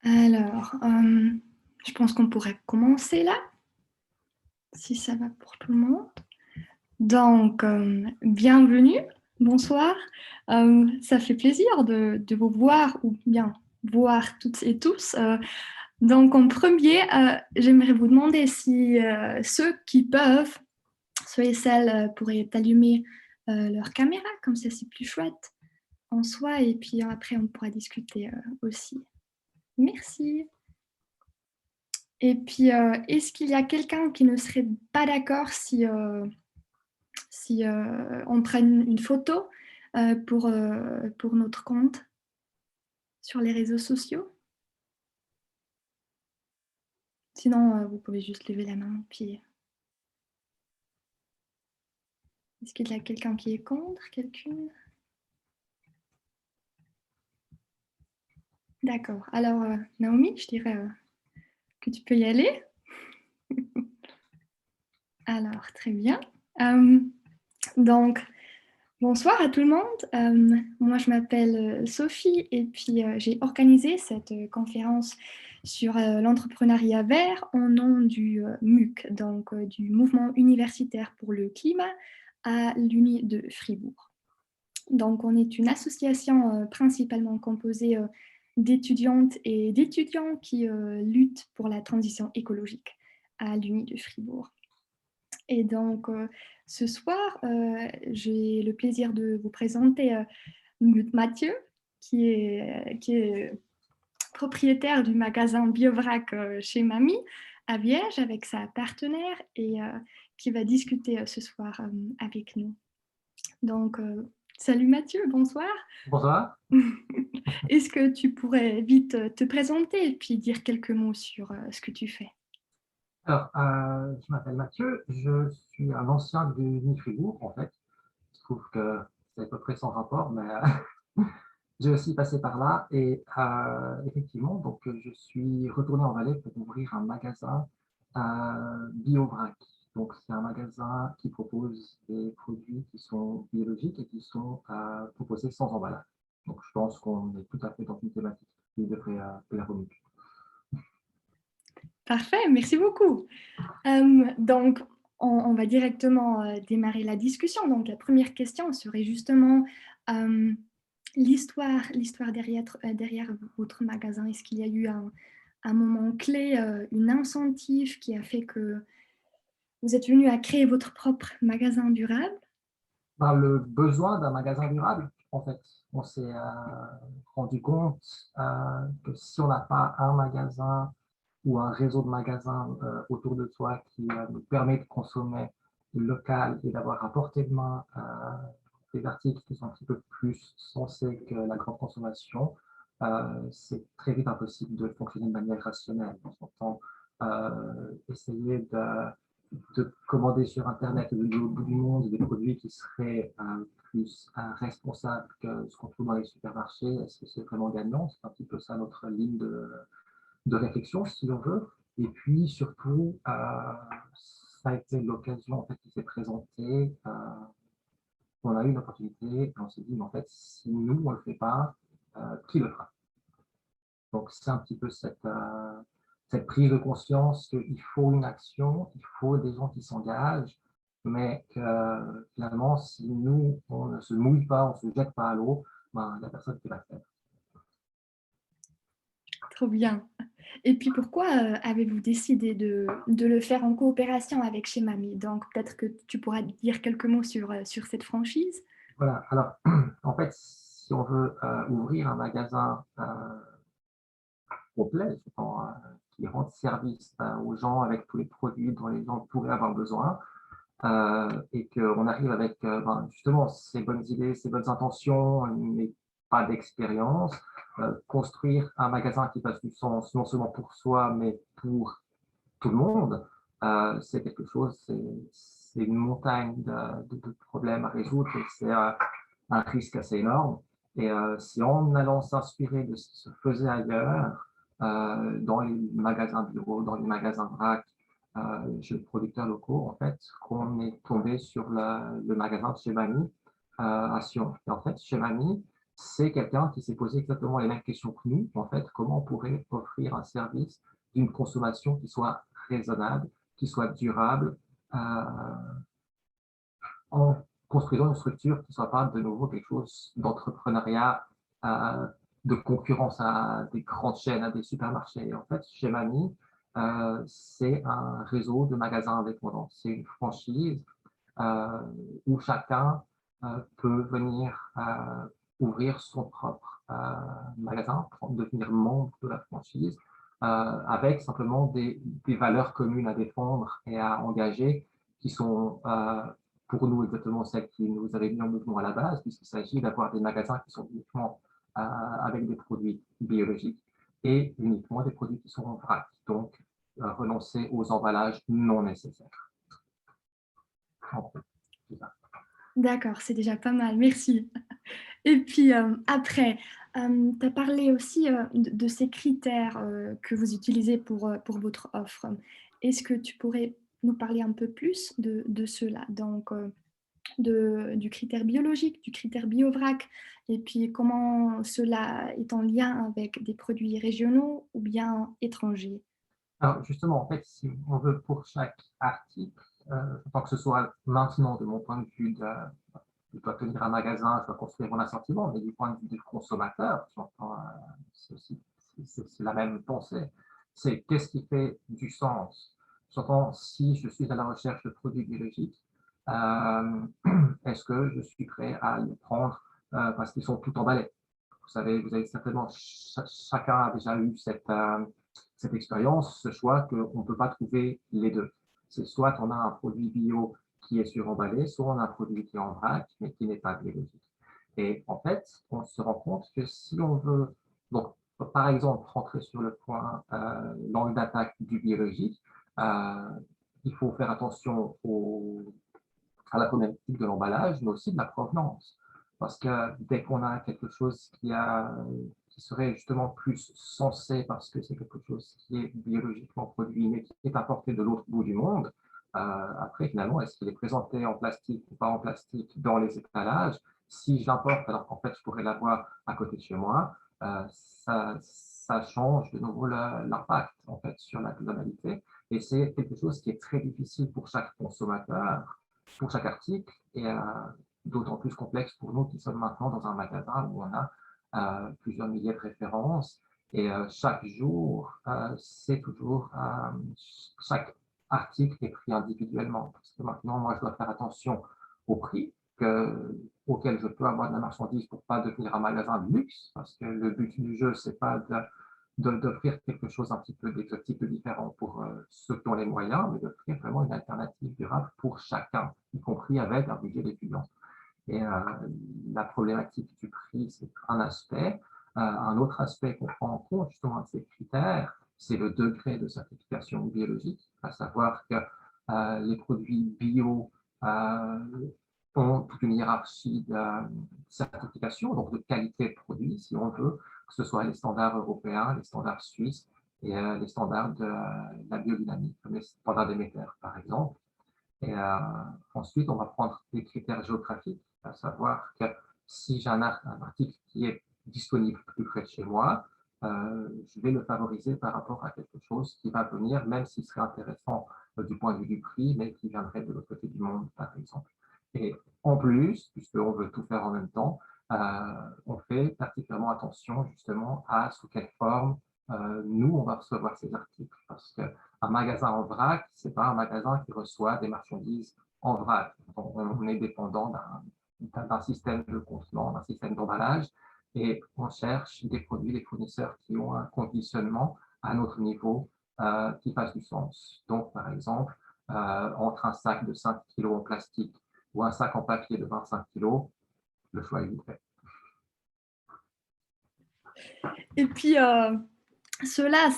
Alors, je pense qu'on pourrait commencer là, si ça va pour tout le monde. Donc, bienvenue, bonsoir. Ça fait plaisir de vous voir ou bien voir toutes et tous. Donc, en premier, j'aimerais vous demander si ceux qui peuvent, ceux et celles pourraient allumer leur caméra, comme ça c'est plus chouette en soi, et puis après on pourra discuter aussi. Merci. Et puis, est-ce qu'il y a quelqu'un qui ne serait pas d'accord si on prenne une photo pour notre compte sur les réseaux sociaux? Sinon, vous pouvez juste lever la main. Puis, est-ce qu'il y a quelqu'un qui est contre? Quelqu'une? D'accord. Alors, Naomi, je dirais que tu peux y aller. Alors, très bien. Donc, bonsoir à tout le monde. Moi, je m'appelle Sophie et puis j'ai organisé cette conférence sur l'entrepreneuriat vert au nom du MUC, donc du Mouvement universitaire pour le climat à l'Uni de Fribourg. Donc, on est une association principalement composée d'étudiantes et d'étudiants qui luttent pour la transition écologique à l'Uni de Fribourg. Et donc, ce soir, j'ai le plaisir de vous présenter Mathieu, qui est propriétaire du magasin BioVrac chez Mamie à Viège avec sa partenaire et qui va discuter ce soir avec nous. Donc, salut Mathieu, bonsoir. Bonsoir. Est-ce que tu pourrais vite te présenter et puis dire quelques mots sur ce que tu fais? Alors, je m'appelle Mathieu, je suis un ancien de Nifribourg, en fait. Je trouve que c'est à peu près sans rapport, mais j'ai aussi passé par là. Et effectivement, donc, je suis retourné en Valais pour ouvrir un magasin BioVrac. Donc, c'est un magasin qui propose des produits qui sont biologiques et qui sont proposés sans emballage. Donc, je pense qu'on est tout à fait dans une thématique qui devrait plaire au mieux. Parfait, merci beaucoup. Donc, on va directement démarrer la discussion. Donc, la première question serait justement euh, l'histoire derrière votre magasin. Est-ce qu'il y a eu un moment clé, une incentive qui a fait que vous êtes venu à créer votre propre magasin durable? Par le besoin d'un magasin durable, en fait. On s'est rendu compte que si on n'a pas un magasin ou un réseau de magasins autour de soi qui nous permet de consommer local et d'avoir à portée de main des articles qui sont un petit peu plus sensés que la grande consommation, c'est très vite impossible de fonctionner de manière rationnelle. On s'entend essayer de commander sur Internet au bout du monde des produits qui seraient plus responsables que ce qu'on trouve dans les supermarchés. Est-ce que c'est vraiment gagnant? C'est un petit peu ça notre ligne de réflexion, si on veut. Et puis surtout, ça a été l'occasion en fait, qui s'est présentée. On a eu une opportunité et on s'est dit, mais en fait, si nous, on ne le fait pas, qui le fera? Donc, c'est un petit peu cette prise de conscience qu'il faut une action, il faut des gens qui s'engagent, mais que finalement, si nous, on ne se mouille pas, on ne se jette pas à l'eau, ben, il n'y a personne qui va le faire. Trop bien. Et puis pourquoi avez-vous décidé de le faire en coopération avec Chez Mamie? Donc peut-être que tu pourras dire quelques mots sur cette franchise. Voilà, alors, en fait, si on veut ouvrir un magasin complet, qui rende service aux gens avec tous les produits dont les gens pourraient avoir besoin, et qu'on arrive avec ben, justement ces bonnes idées, ces bonnes intentions, mais pas d'expérience. Construire un magasin qui fasse du sens, non seulement pour soi, mais pour tout le monde, c'est quelque chose, c'est une montagne de problèmes à résoudre et c'est un risque assez énorme. Et si en allant s'inspirer de ce qui se faisait ailleurs, dans les magasins bureaux, dans les magasins vrac, chez les producteurs locaux, en fait, qu'on est tombé sur le magasin de chez Mamie à Sion. Et en fait, chez Mamie, c'est quelqu'un qui s'est posé exactement les mêmes questions que nous, en fait, comment on pourrait offrir un service d'une consommation qui soit raisonnable, qui soit durable, euh, en construisant une structure qui ne soit pas de nouveau quelque chose d'entrepreneuriat, euh, de concurrence à des grandes chaînes, à des supermarchés. En fait, chez Mamie, c'est un réseau de magasins indépendants. C'est une franchise euh, où chacun peut venir ouvrir son propre magasin, devenir membre de la franchise, avec simplement des valeurs communes à défendre et à engager qui sont pour nous exactement celles qui nous avaient mis en mouvement à la base, puisqu'il s'agit d'avoir des magasins qui sont uniquement avec des produits biologiques et uniquement des produits qui sont en vrac, donc renoncer aux emballages non nécessaires. En gros, c'est ça. D'accord, c'est déjà pas mal, merci. Et puis après, tu as parlé aussi de ces critères que vous utilisez pour votre offre. Est-ce que tu pourrais nous parler un peu plus de cela? Donc, du critère biologique, du critère BioVrac, et puis comment cela est en lien avec des produits régionaux ou bien étrangers? Alors justement, en fait, si on veut pour chaque article, tant que ce soit maintenant de mon point de vue je dois tenir un magasin, je dois construire mon assortiment, mais du point de vue du consommateur, c'est la même pensée. C'est qu'est-ce qui fait du sens? J'entends si je suis à la recherche de produits biologiques, euh, est-ce que je suis prêt à les prendre parce qu'ils sont tout emballés? Vous savez, vous avez certainement, chacun a déjà eu cette expérience, ce choix qu'on ne peut pas trouver les deux. C'est soit on a un produit bio qui est suremballé, soit on a un produit qui est en vrac, mais qui n'est pas biologique. Et en fait, on se rend compte que si on veut, donc, par exemple, rentrer sur le point, l'angle d'attaque du biologique, euh, il faut faire attention à la problématique de l'emballage, mais aussi de la provenance. Parce que dès qu'on a quelque chose qui serait justement plus sensé parce que c'est quelque chose qui est biologiquement produit, mais qui est apporté de l'autre bout du monde, après, finalement, est-ce qu'il est présenté en plastique ou pas en plastique dans les étalages? Si je l'importe, alors qu'en fait, je pourrais l'avoir à côté de chez moi, ça change de nouveau l'impact en fait sur la globalité. Et c'est quelque chose qui est très difficile pour chaque consommateur pour chaque article et d'autant plus complexe pour nous qui sommes maintenant dans un magasin où on a plusieurs milliers de références et chaque jour, c'est toujours chaque article est pris individuellement parce que maintenant, moi, je dois faire attention au prix auquel je peux avoir de la marchandise pour pas devenir un magasin de luxe parce que le but du jeu, c'est pas d'offrir quelque chose un petit peu d'exotique, de différent pour ceux qui ont les moyens, mais d'offrir vraiment une alternative durable pour chacun, y compris avec un budget d'étudiant. Et la problématique du prix, c'est un aspect. Un autre aspect qu'on prend en compte justement de ces critères, c'est le degré de certification biologique, à savoir que les produits bio ont toute une hiérarchie de certification, donc de qualité de produit, si on veut, que ce soit les standards européens, les standards suisses et les standards de la biodynamie, comme les standards Demeter, par exemple. Et ensuite, on va prendre des critères géographiques, à savoir que si j'ai un article qui est disponible plus près de chez moi, je vais le favoriser par rapport à quelque chose qui va venir, même s'il serait intéressant du point de vue du prix, mais qui viendrait de l'autre côté du monde, par exemple. Et en plus, puisqu'on veut tout faire en même temps, on fait particulièrement attention justement à sous quelle forme nous, on va recevoir ces articles. Parce qu'un magasin en vrac, ce n'est pas un magasin qui reçoit des marchandises en vrac. On est dépendant d'un système de contenant, d'un système d'emballage, et on cherche des produits, des fournisseurs qui ont un conditionnement à notre niveau qui fasse du sens. Donc, par exemple, entre un sac de 5 kg en plastique ou un sac en papier de 25 kg, le choix est vite fait. Et puis, cela,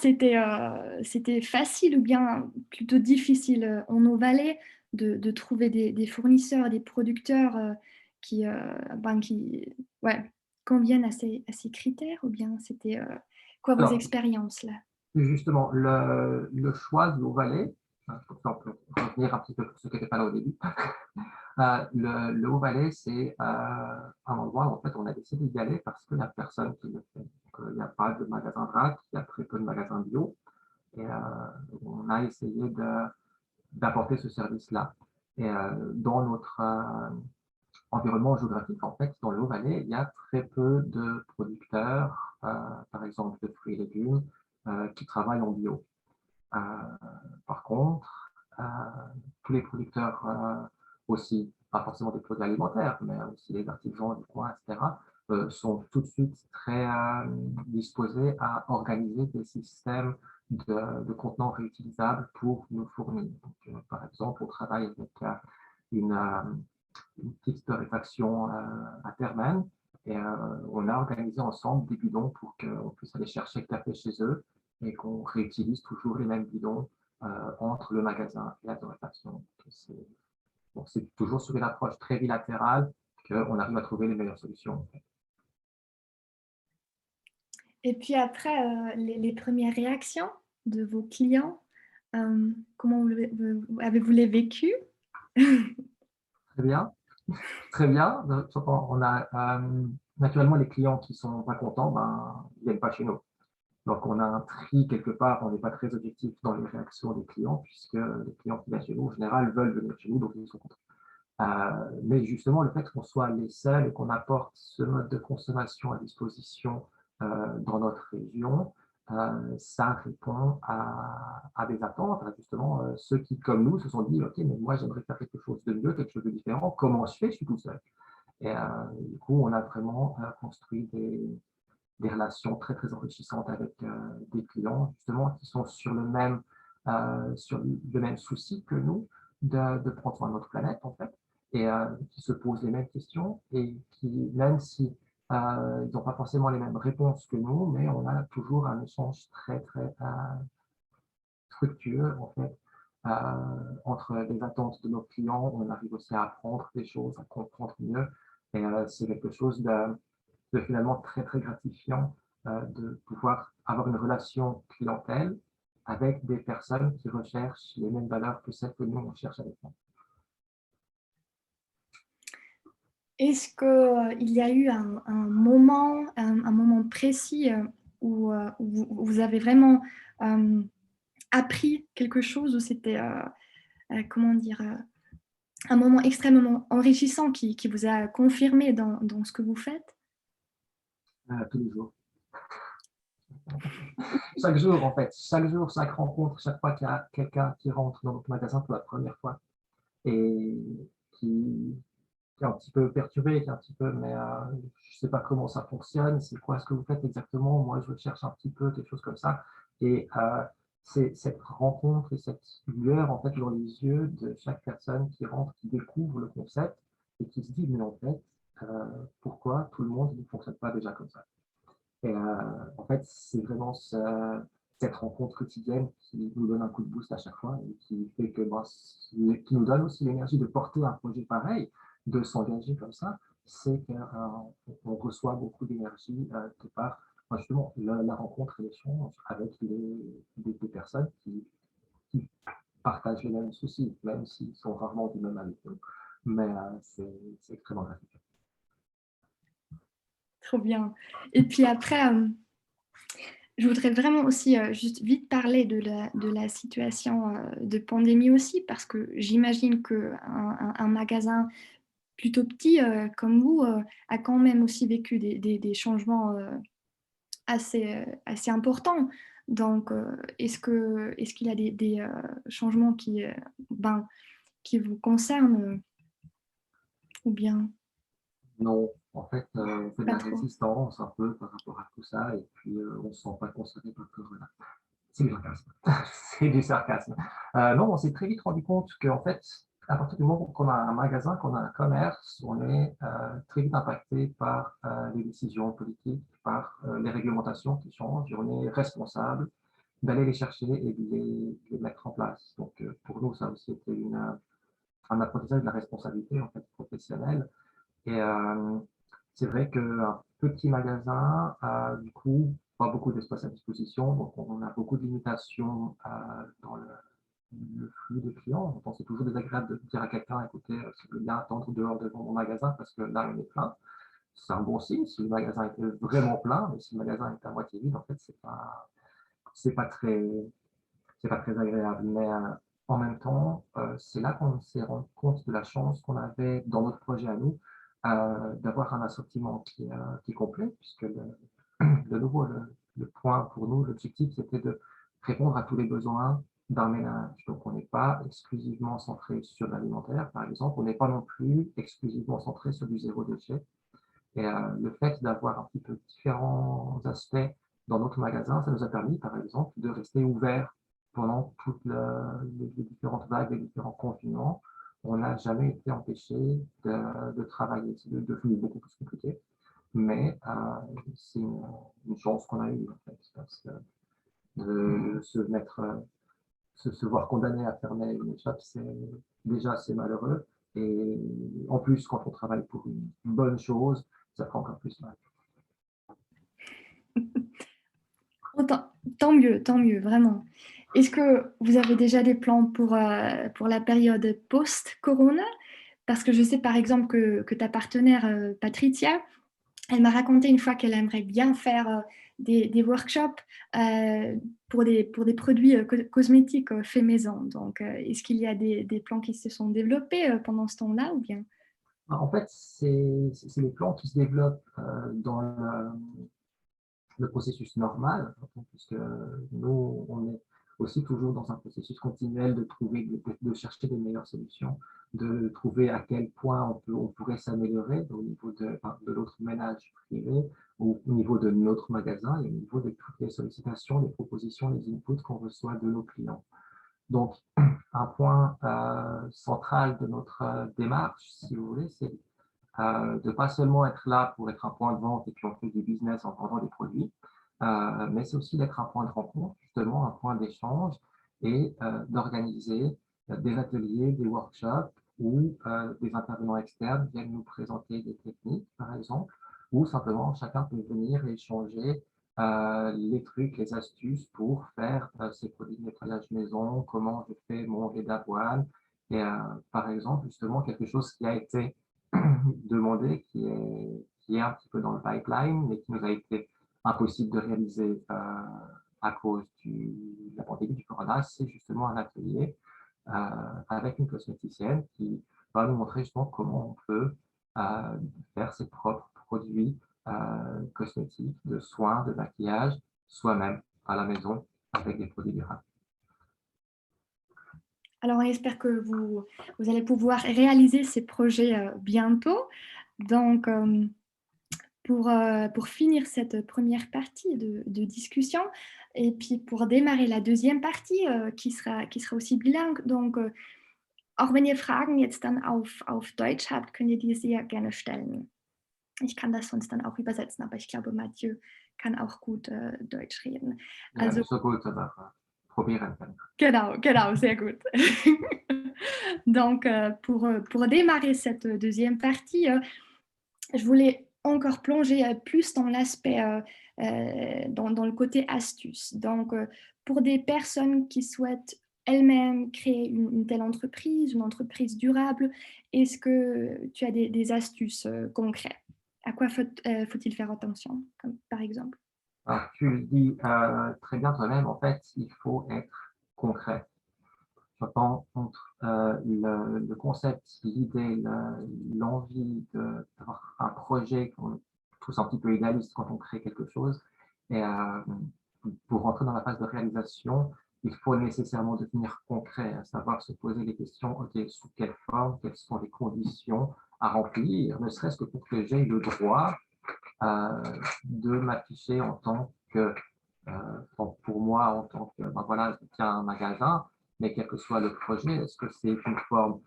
c'était facile ou bien plutôt difficile en nos vallées de trouver des fournisseurs, des producteurs qui ouais, conviennent à ces critères ou bien c'était quoi vos Alors, expériences là? justement, le choix de nos vallées, Comme ça, on peut revenir un petit peu pour ceux qui n'étaient pas là au début. Le Haut-Valais, c'est un endroit où en fait, on a décidé d'y aller parce qu'il n'y a personne qui le fait. Donc, il n'y a pas de magasin vrac, il y a très peu de magasins bio. Et on a essayé d'apporter ce service-là. Et dans notre environnement géographique, en fait, dans le Haut-Valais, il y a très peu de producteurs, par exemple de fruits et légumes, qui travaillent en bio. Euh, Par contre, tous les producteurs aussi, pas forcément des produits alimentaires, mais aussi les artisans du coin, etc., sont tout de suite très disposés à organiser des systèmes de contenants réutilisables pour nous fournir. Donc, par exemple, on travaille avec une, euh, une petite torréfaction à Termen et on a organisé ensemble des bidons pour qu'on puisse aller chercher le café chez eux et qu'on réutilise toujours les mêmes bidons entre le magasin et la torréfaction. C'est toujours sur une approche très bilatérale qu'on arrive à trouver les meilleures solutions. Et puis après, les premières réactions de vos clients, comment avez-vous les vécues? Très bien, très bien. On a naturellement les clients qui sont pas contents, ben, ils viennent pas chez nous. Donc, on a un tri quelque part, on n'est pas très objectif dans les réactions des clients, puisque les clients qui viennent chez nous, en général, veulent venir chez nous, donc ils sont contents. Mais justement, le fait qu'on soit les seuls et qu'on apporte ce mode de consommation à disposition dans notre région, ça répond à des attentes, à justement ceux qui, comme nous, se sont dit, OK, mais moi, j'aimerais faire quelque chose de mieux, quelque chose de différent. Comment je fais? Je suis tout seul. Et du coup, on a vraiment construit des relations très, très enrichissantes avec des clients, justement, qui sont sur le même souci que nous de prendre soin de notre planète, en fait, et qui se posent les mêmes questions et qui, même si ils n'ont pas forcément les mêmes réponses que nous, mais on a toujours un échange très, très fructueux, en fait, entre les attentes de nos clients. On arrive aussi à apprendre des choses, à comprendre mieux, et c'est quelque chose de finalement très, très gratifiant de pouvoir avoir une relation clientèle avec des personnes qui recherchent les mêmes valeurs que celles que nous, on cherche avec nous. Est-ce qu'il y a eu un moment précis où vous avez vraiment appris quelque chose, où c'était, comment dire, un moment extrêmement enrichissant qui vous a confirmé dans ce que vous faites? Tous les jours. Chaque jour, en fait. Chaque jour, chaque rencontre, chaque fois qu'il y a quelqu'un qui rentre dans notre magasin pour la première fois et qui, qui est un petit peu perturbé, qui est un petit peu, mais je ne sais pas comment ça fonctionne, c'est quoi ce que vous faites exactement, moi je cherche un petit peu, quelque chose comme ça. Et c'est cette rencontre et cette lueur en fait dans les yeux de chaque personne qui rentre, qui découvre le concept et qui se dit, mais en fait, pourquoi tout le monde ne fonctionne pas déjà comme ça? Et en fait, c'est vraiment cette rencontre quotidienne qui nous donne un coup de boost à chaque fois et qui fait que, qui nous donne aussi l'énergie de porter un projet pareil, de s'engager comme ça, c'est qu'on reçoit beaucoup d'énergie de par justement la rencontre et l'échange avec des personnes qui partagent les mêmes soucis, même s'ils sont rarement du même avec nous. Mais c'est extrêmement gratifiant. Trop bien. Et puis après, je voudrais vraiment aussi juste vite parler de la situation de pandémie aussi, parce que j'imagine qu'un magasin plutôt petit comme vous a quand même aussi vécu des changements assez importants. Donc, est-ce qu'il y a des changements qui vous concernent ou bien Non, en fait, on fait de pas la trop? résistance un peu par rapport à tout ça, et puis on ne se sent pas concerné par le corona. C'est du sarcasme. C'est du sarcasme. Non, on s'est très vite rendu compte qu'en fait, à partir du moment qu'on a un magasin, qu'on a un commerce, on est très vite impacté par les décisions politiques, par les réglementations qui changent, et on est responsable d'aller les chercher et de les mettre en place. Donc, pour nous, ça a aussi été un apprentissage de la responsabilité en fait, professionnelle. Et c'est vrai qu'un petit magasin a du coup pas beaucoup d'espace à disposition, donc on a beaucoup de limitations le flux des clients. Donc, c'est toujours désagréable de dire à quelqu'un, écoutez, si vous voulez bien attendre dehors devant mon magasin parce que là, on est plein. C'est un bon signe si le magasin était vraiment plein, mais si le magasin est à moitié vide, en fait, c'est pas très agréable. Mais en même temps, c'est là qu'on s'est rendu compte de la chance qu'on avait dans notre projet à nous, d'avoir un assortiment qui est complet, puisque de nouveau, le point pour nous, l'objectif, c'était de répondre à tous les besoins d'un ménage. Donc, on n'est pas exclusivement centré sur l'alimentaire, par exemple. On n'est pas non plus exclusivement centré sur du zéro déchet. Et le fait d'avoir un petit peu différents aspects dans notre magasin, ça nous a permis, par exemple, de rester ouverts pendant toutes les différentes vagues, les différents confinements. On n'a jamais été empêché de travailler. C'est devenu beaucoup plus compliqué, mais c'est une chance qu'on a eue, en fait, parce que de se voir condamné à fermer une échoppe, déjà assez malheureux. Et en plus, quand on travaille pour une bonne chose, ça fait encore plus mal. Oh, tant mieux, vraiment. Est-ce que vous avez déjà des plans pour la période post-corona? Parce que je sais par exemple que ta partenaire Patricia, elle m'a raconté une fois qu'elle aimerait bien faire des workshops pour des produits cosmétiques faits maison. Donc, est-ce qu'il y a des plans qui se sont développés pendant ce temps-là ou bien? En fait, c'est les plans qui se développent dans le processus normal, puisque nous, on est aussi toujours dans un processus continuel de trouver, de chercher des meilleures solutions, de trouver à quel point on pourrait s'améliorer au niveau de l'autre ménage privé, au niveau de notre magasin et au niveau de toutes les sollicitations, les propositions, les inputs qu'on reçoit de nos clients. Donc, un point central de notre démarche, si vous voulez, c'est de pas seulement être là pour être un point de vente et puis on fait du business en vendant des produits, mais c'est aussi d'être un point de rencontre, justement, un point d'échange et d'organiser des ateliers, des workshops où des intervenants externes viennent nous présenter des techniques, par exemple, ou simplement chacun peut venir et échanger les trucs, les astuces pour faire ces produits de nettoyage maison, comment je fais mon lait d'avoine. Et par exemple, justement, quelque chose qui a été demandé, qui est un petit peu dans le pipeline, mais qui nous a été impossible de réaliser à cause de la pandémie du corona, c'est justement un atelier avec une cosméticienne qui va nous montrer justement comment on peut faire ses propres produits cosmétiques, de soins, de maquillage, soi-même à la maison avec des produits durables. Alors, on espère que vous allez pouvoir réaliser ces projets bientôt. Donc, pour finir cette première partie de discussion et puis pour démarrer la deuxième partie qui sera aussi bilingue. Donc, auch wenn ihr Fragen jetzt dann auf Deutsch habt, könnt ihr die sehr gerne stellen. Ich kann das sonst dann auch übersetzen, aber ich glaube, Mathieu kann auch gut Deutsch reden. Ja, Also, nicht so gut, aber probieren können. genau, sehr gut. Donc, pour démarrer cette deuxième partie, je voulais encore plonger plus dans l'aspect, dans le côté astuce. Donc, pour des personnes qui souhaitent elles-mêmes créer une telle entreprise, une entreprise durable, est-ce que tu as des astuces concrètes? À quoi faut-il faire attention, comme, par exemple? Alors, tu le dis très bien toi-même, en fait, il faut être concret. Je pense entre le concept, l'idée, l'envie d'avoir un projet qu'on trouve un petit peu idéaliste quand on crée quelque chose. Et pour rentrer dans la phase de réalisation, il faut nécessairement devenir concret, à savoir se poser des questions, OK, sous quelle forme, quelles sont les conditions à remplir, ne serait-ce que pour que j'aie le droit de m'afficher en tant que, pour moi, en tant que, ben voilà, je tiens un magasin, mais quel que soit le projet, est-ce que c'est une forme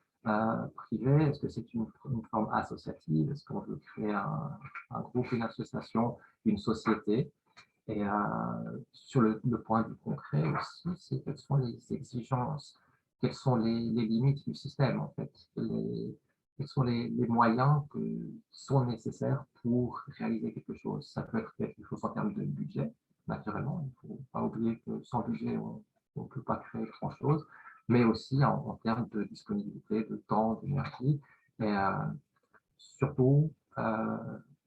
privée, est-ce que c'est une forme associative, est-ce qu'on veut créer un groupe, une association, une société? Et sur le point de vue concret aussi, c'est quelles sont les exigences, quelles sont les limites du système, en fait, quels sont les moyens qui sont nécessaires pour réaliser quelque chose. Ça peut être quelque chose en termes de budget, naturellement. Il ne faut pas oublier que sans budget, on ne peut pas créer grand-chose. mais aussi en termes de disponibilité, de temps, d'énergie. Et surtout,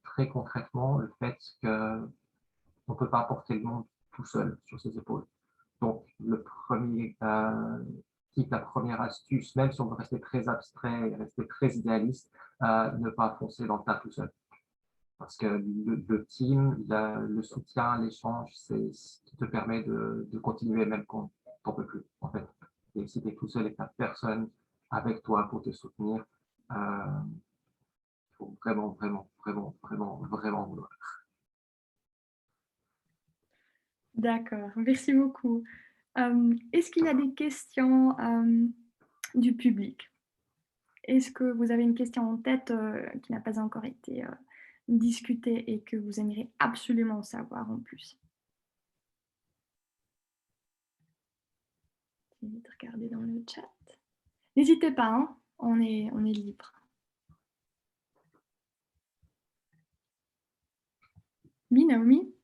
très concrètement, le fait qu'on ne peut pas porter le monde tout seul sur ses épaules. Donc, le premier type, la première astuce, même si on veut rester très abstrait et rester très idéaliste, ne pas foncer dans le tas tout seul. Parce que le team, le soutien, l'échange, c'est ce qui te permet de continuer même quand tu n'en peux plus, en fait. Et si tu es tout seul et que tu n'as personne avec toi pour te soutenir, il faut vraiment, vraiment, vraiment, vraiment, vraiment vouloir. D'accord, merci beaucoup. Est-ce qu'il y a des questions du public? Est-ce que vous avez une question en tête qui n'a pas encore été discutée et que vous aimeriez absolument savoir en plus? Je vais regarder dans le chat. N'hésitez pas, hein, on est libre. Oui, Naomi?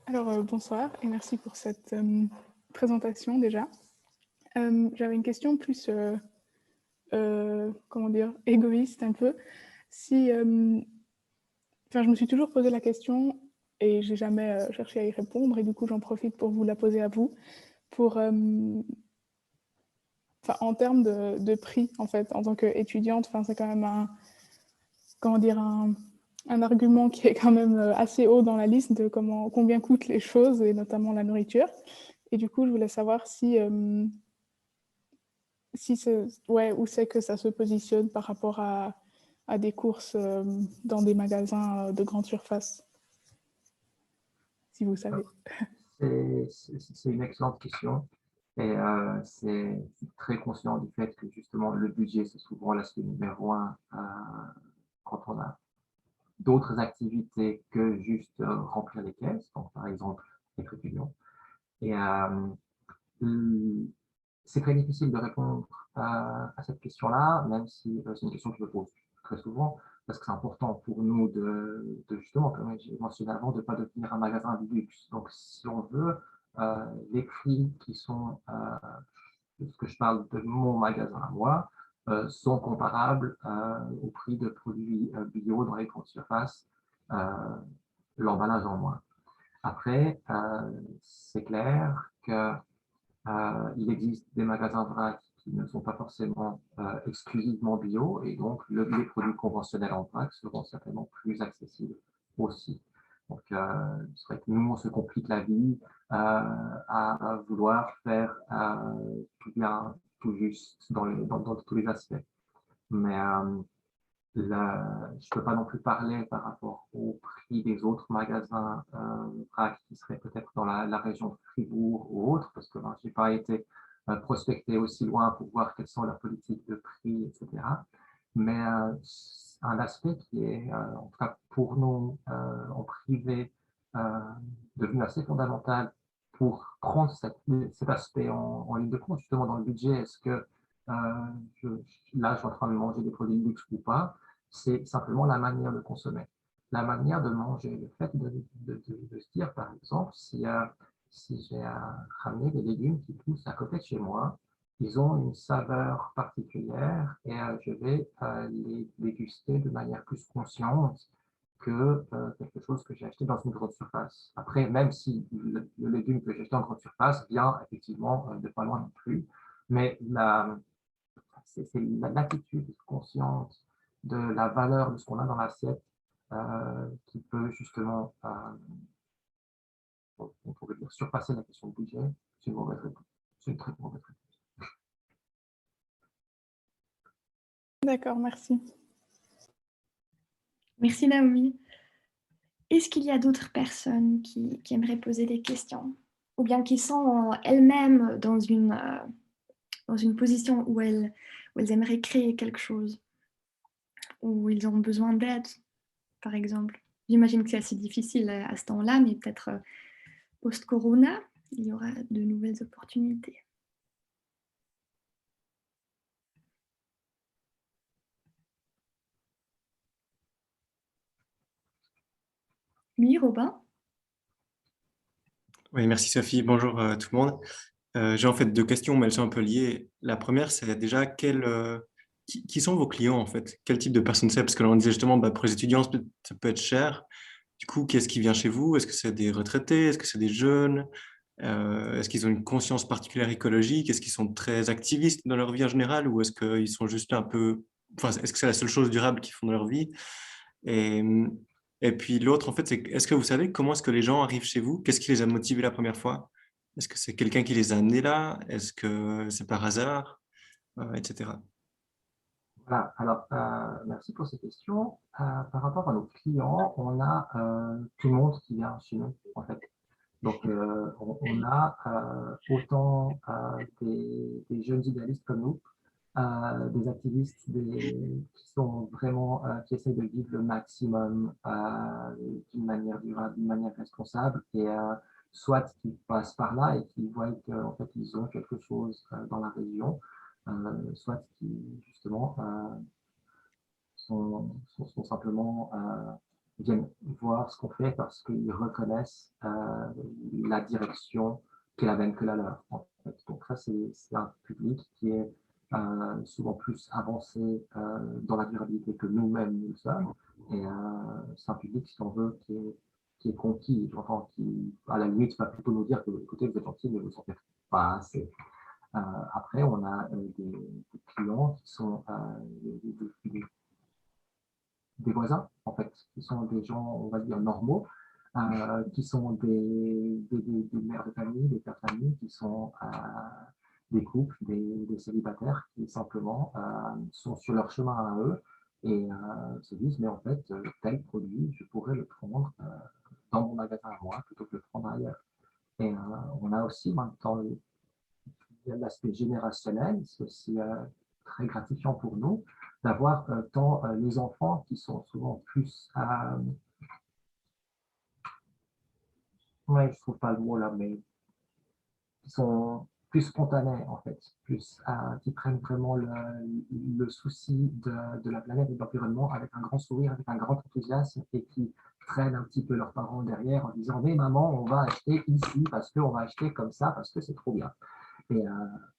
Alors, bonsoir et merci pour cette présentation déjà. J'avais une question plus, comment dire, égoïste un peu. Si, enfin, je me suis toujours posé la question et j'ai jamais cherché à y répondre et du coup j'en profite pour vous la poser à vous. Pour, en termes de prix, en fait, en tant qu'étudiante, c'est quand même un, comment dire, un argument qui est quand même assez haut dans la liste de combien coûtent les choses et notamment la nourriture. Et du coup, je voulais savoir ouais, où c'est que ça se positionne par rapport à des courses dans des magasins de grande surface, si vous savez. C'est une excellente question. Et c'est très conscient du fait que justement le budget, c'est souvent l'aspect numéro un quand on a d'autres activités que juste remplir les caisses, donc par exemple être étudiant. Et c'est très difficile de répondre à cette question-là, même si c'est une question que je me pose très souvent, parce que c'est important pour nous de justement, comme j'ai mentionné avant, de ne pas devenir un magasin de luxe. Donc, si on veut, les prix qui sont, ce que je parle de mon magasin à moi, sont comparables au prix de produits bio dans les grandes surfaces, l'emballage en moins. Après, c'est clair que il existe des magasins vrac qui ne sont pas forcément exclusivement bio et donc les produits conventionnels en vrac seront certainement plus accessibles aussi. Donc, c'est vrai que nous, on se complique la vie à vouloir faire tout bien, tout juste dans tous les aspects. Mais je ne peux pas non plus parler par rapport au prix des autres magasins vrac qui seraient peut-être dans la région de Fribourg ou autre, parce que je n'ai pas été prospecté aussi loin pour voir quelles sont leurs politiques de prix, etc. Mais un aspect qui est, en tout cas pour nous, en privé, devenu assez fondamental pour prendre cet aspect en ligne de compte, justement dans le budget, est-ce que je, là, je suis en train de manger des produits de luxe ou pas, c'est simplement la manière de consommer, la manière de manger, le fait de se dire, par exemple, si j'ai ramené des légumes qui poussent à côté de chez moi, ils ont une saveur particulière et je vais les déguster de manière plus consciente que quelque chose que j'ai acheté dans une grande surface. Après, même si le légume que j'ai acheté en grande surface vient effectivement de pas loin non plus, mais c'est l'attitude consciente de la valeur de ce qu'on a dans l'assiette qui peut justement, on pourrait dire, surpasser la question de budget. C'est une mauvaise réponse. C'est une très mauvaise réponse. D'accord, merci. Merci Naomi. Est-ce qu'il y a d'autres personnes qui aimeraient poser des questions ou bien qui sont elles-mêmes dans une position où elles aimeraient créer quelque chose, où ils ont besoin d'aide, par exemple? J'imagine que c'est assez difficile à ce temps-là, mais peut-être post-corona, il y aura de nouvelles opportunités. Oui, Robin? Oui, merci Sophie. Bonjour tout le monde. J'ai en fait deux questions, mais elles sont un peu liées. La première, c'est déjà qui sont vos clients en fait? Quel type de personnes c'est? Parce que là, on disait justement, bah, pour les étudiants, ça peut être cher. Du coup, qu'est-ce qui vient chez vous? Est-ce que c'est des retraités? Est-ce que c'est des jeunes? Est-ce qu'ils ont une conscience particulière écologique? Est-ce qu'ils sont très activistes dans leur vie en général? Ou est-ce qu'ils sont juste un peu... Enfin, est-ce que c'est la seule chose durable qu'ils font dans leur vie? Et, et puis l'autre, en fait, c'est est-ce que vous savez comment est-ce que les gens arrivent chez vous? Qu'est-ce qui les a motivés la première fois? Est-ce que c'est quelqu'un qui les a amenés là? Est-ce que c'est par hasard? Etc. Voilà, alors merci pour ces questions. Par rapport à nos clients, on a tout le monde qui vient chez nous, en fait. Donc, on a autant des jeunes idéalistes comme nous, des activistes qui sont vraiment, qui essaient de vivre le maximum d'une manière durable, d'une manière responsable, et soit qui passent par là et qui voient qu'en fait, ils ont quelque chose dans la région, soit qui, justement, sont simplement viennent voir ce qu'on fait parce qu'ils reconnaissent la direction qui est la même que la leur. En fait. Donc ça, c'est un public qui est souvent plus avancé dans la durabilité que nous-mêmes nous sommes. Et c'est un public, si on veut, qui est conquis, enfin, qui, à la limite, va plutôt nous dire que, écoutez, vous êtes gentil, mais vous ne sentez pas assez. Après, on a des clients qui sont des voisins, en fait, qui sont des gens, on va dire, normaux, qui sont des mères de famille, des pères de famille, qui sont des couples, des célibataires, qui simplement sont sur leur chemin à eux et se disent, mais en fait, tel produit, je pourrais le prendre dans mon magasin à moi plutôt que de le prendre ailleurs. Et on a aussi maintenant l'aspect générationnel, c'est aussi très gratifiant pour nous d'avoir tant les enfants qui sont souvent plus, ouais, je trouve pas le mot là, mais qui sont plus spontanés en fait, plus qui prennent vraiment le souci de la planète et de l'environnement avec un grand sourire, avec un grand enthousiasme et qui traînent un petit peu leurs parents derrière en disant mais maman on va acheter ici parce qu'on va acheter comme ça parce que c'est trop bien. Et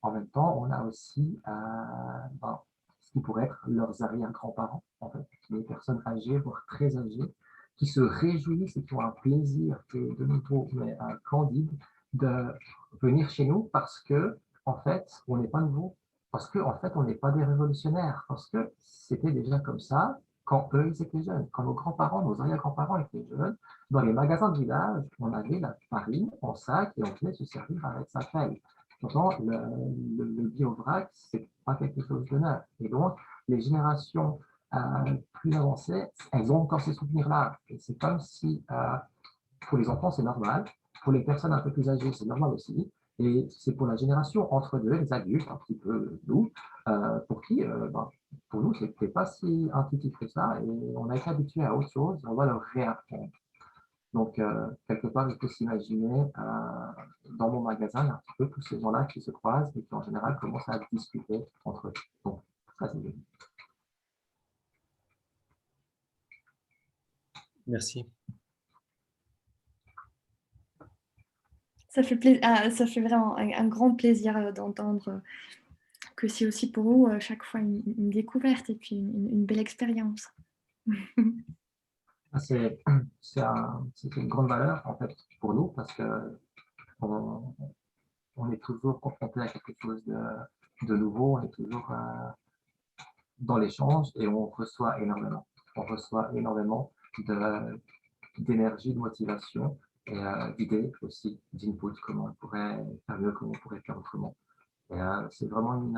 en même temps, on a aussi ben, ce qui pourrait être leurs arrière-grands-parents, en fait, des personnes âgées, voire très âgées, qui se réjouissent et qui ont un plaisir de nouveau, mais candide, de venir chez nous parce que, en fait, on n'est pas nouveau, parce que, en fait, on n'est pas des révolutionnaires, parce que c'était déjà comme ça quand eux, ils étaient jeunes, quand nos grands-parents, nos arrière-grands-parents étaient jeunes, dans les magasins de village, on avait la farine en sac et on venait se servir avec sa pelle. Pourtant, le bio-vrac, c'est pas quelque chose de neuf. Et donc, les générations plus avancées, elles ont encore ces souvenirs-là. Et c'est comme si, pour les enfants, c'est normal. Pour les personnes un peu plus âgées, c'est normal aussi. Et c'est pour la génération entre deux, les adultes, un petit peu nous, pour qui, ben, pour nous, c'était pas si intuitif que ça. Et on a été habitué à autre chose. On va leur réapprendre. Donc, quelque part, il faut s'imaginer, dans mon magasin, il y a un petit peu tous ces gens-là qui se croisent et qui, en général, commencent à discuter entre eux. Donc, ça, c'est bien. Merci. Ça fait, ça fait vraiment un grand plaisir d'entendre que c'est aussi pour vous chaque fois une découverte et puis une belle expérience. C'est une grande valeur, en fait, pour nous, parce que on est toujours confronté à quelque chose de nouveau, on est toujours dans l'échange et on reçoit énormément. On reçoit énormément d'énergie, de motivation et d'idées aussi, d'input, comment on pourrait faire mieux, comment on pourrait faire autrement. Et c'est vraiment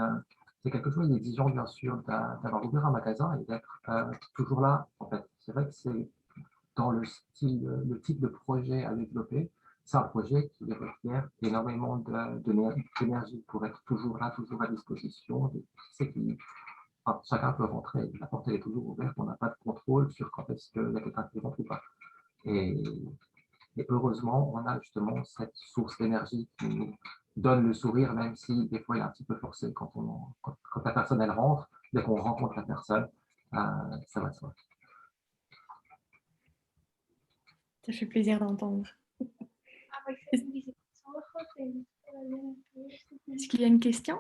c'est quelque chose d'exigeant, bien sûr, d'avoir ouvert un magasin et d'être toujours là, en fait. C'est vrai que c'est dans le type de projet à développer, c'est un projet qui requiert énormément d'énergie pour être toujours là, toujours à disposition. C'est qui, enfin, chacun peut rentrer, la porte elle est toujours ouverte, on n'a pas de contrôle sur quand est-ce qu'il y a quelqu'un qui rentre ou pas. Et, et heureusement, on a justement cette source d'énergie qui nous donne le sourire, même si des fois il est un petit peu forcé quand la personne elle rentre, dès qu'on rencontre la personne, ça va de soi. Ça fait plaisir d'entendre. Est-ce qu'il y a une question?